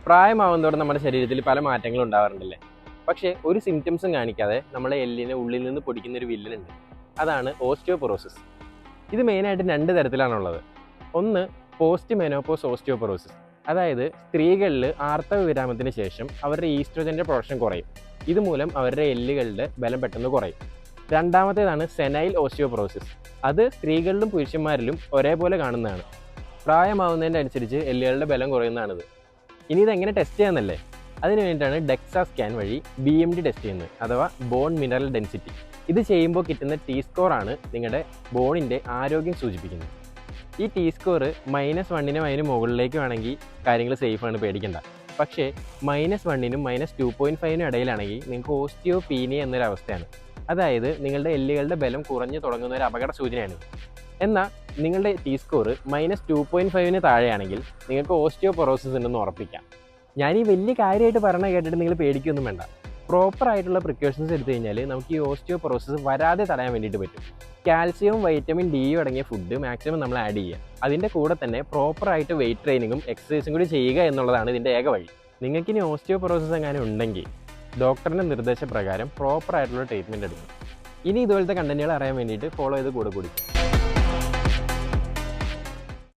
പ്രായമാവുന്നതോടെ നമ്മുടെ ശരീരത്തിൽ പല മാറ്റങ്ങളും ഉണ്ടാവാറുണ്ടല്ലേ. പക്ഷേ ഒരു സിംറ്റംസും കാണിക്കാതെ നമ്മളെ എല്ലിനെ ഉള്ളിൽ നിന്ന് പൊടിക്കുന്ന ഒരു വില്ലനുണ്ട്. അതാണ് ഓസ്റ്റിയോപൊറോസിസ്. ഇത് മെയിനായിട്ട് 2 തരത്തിലാണുള്ളത്. ഒന്ന് പോസ്റ്റ് മെനോപോസ് ഓസ്റ്റിയോപൊറോസിസ്. അതായത് സ്ത്രീകളിൽ ആർത്തവ വിരാമത്തിന് ശേഷം അവരുടെ ഈസ്ട്രോജൻ്റെ പ്രൊഡക്ഷൻ കുറയും. ഇതുമൂലം അവരുടെ എല്ലുകളുടെ ബലം പെട്ടെന്ന് കുറയും. രണ്ടാമത്തേതാണ് സെനൈൽ ഓസ്റ്റിയോപൊറോസിസ്. അത് സ്ത്രീകളിലും പുരുഷന്മാരിലും ഒരേപോലെ കാണുന്നതാണ്. പ്രായമാവുന്നതിൻ്റെ അനുസരിച്ച് എല്ലുകളുടെ ബലം കുറയുന്നതാണിത്. ഇനി ഇതെങ്ങനെ ടെസ്റ്റ് ചെയ്യാമെന്നല്ലേ? അതിന് വേണ്ടിയിട്ടാണ് ഡെക്സാ സ്കാൻ വഴി BMD ടെസ്റ്റ് ചെയ്യുന്നത്, അഥവാ ബോൺ മിനറൽ ഡെൻസിറ്റി. ഇത് ചെയ്യുമ്പോൾ കിട്ടുന്ന T-സ്കോർ ആണ് നിങ്ങളുടെ ബോണിൻ്റെ ആരോഗ്യം സൂചിപ്പിക്കുന്നത്. ഈ T-സ്കോർ -1നും അതിന് മുകളിലേക്ക് വേണമെങ്കിൽ കാര്യങ്ങൾ സേഫാണ്, പേടിക്കണ്ട. പക്ഷേ -1നും -2.5നും ഇടയിലാണെങ്കിൽ നിങ്ങൾക്ക് ഓസ്റ്റിയോപീനിയ എന്നൊരവസ്ഥയാണ്. അതായത് നിങ്ങളുടെ എല്ലുകളുടെ ബലം കുറഞ്ഞു തുടങ്ങുന്ന ഒരു അപകട സൂചനയാണ്. എന്നാൽ നിങ്ങളുടെ T-സ്കോർ -2.5ന് താഴെയാണെങ്കിൽ നിങ്ങൾക്ക് ഓസ്റ്റിയോപൊറോസിസ് ഉണ്ടെന്ന് ഉറപ്പിക്കാം. ഞാൻ ഈ വലിയ കാര്യമായിട്ട് പറഞ്ഞ കേട്ടിട്ട് നിങ്ങൾ പേടിക്കൊന്നും വേണ്ട. പ്രോപ്പറായിട്ടുള്ള പ്രിക്കോഷൻസ് എടുത്തു കഴിഞ്ഞാൽ നമുക്ക് ഈ ഓസ്റ്റിയോപൊറോസിസ് വരാതെ തടയാൻ വേണ്ടിയിട്ട് പറ്റും. കാൽസ്യവും വൈറ്റമിൻ ഡിയും അടങ്ങിയ ഫുഡ് മാക്സിമം നമ്മൾ ആഡ് ചെയ്യുക. അതിൻ്റെ കൂടെ തന്നെ പ്രോപ്പറായിട്ട് വെയിറ്റ് ട്രെയിനിങ്ങും എക്സസൈസും കൂടി ചെയ്യുക എന്നുള്ളതാണ് ഇതിൻ്റെ ഏക വഴി. നിങ്ങൾക്കിനി ഓസ്റ്റിയോപൊറോസിസ് എങ്ങനെ ഉണ്ടെങ്കിൽ ഡോക്ടറിൻ്റെ നിർദ്ദേശപ്രകാരം പ്രോപ്പറായിട്ടുള്ള ട്രീറ്റ്മെൻറ്റ് എടുക്കണം. ഇനി ഇതുപോലത്തെ കണ്ടന്റുകൾ അറിയാൻ വേണ്ടിയിട്ട് ഫോളോ ചെയ്ത് കൂടെ കൂടി.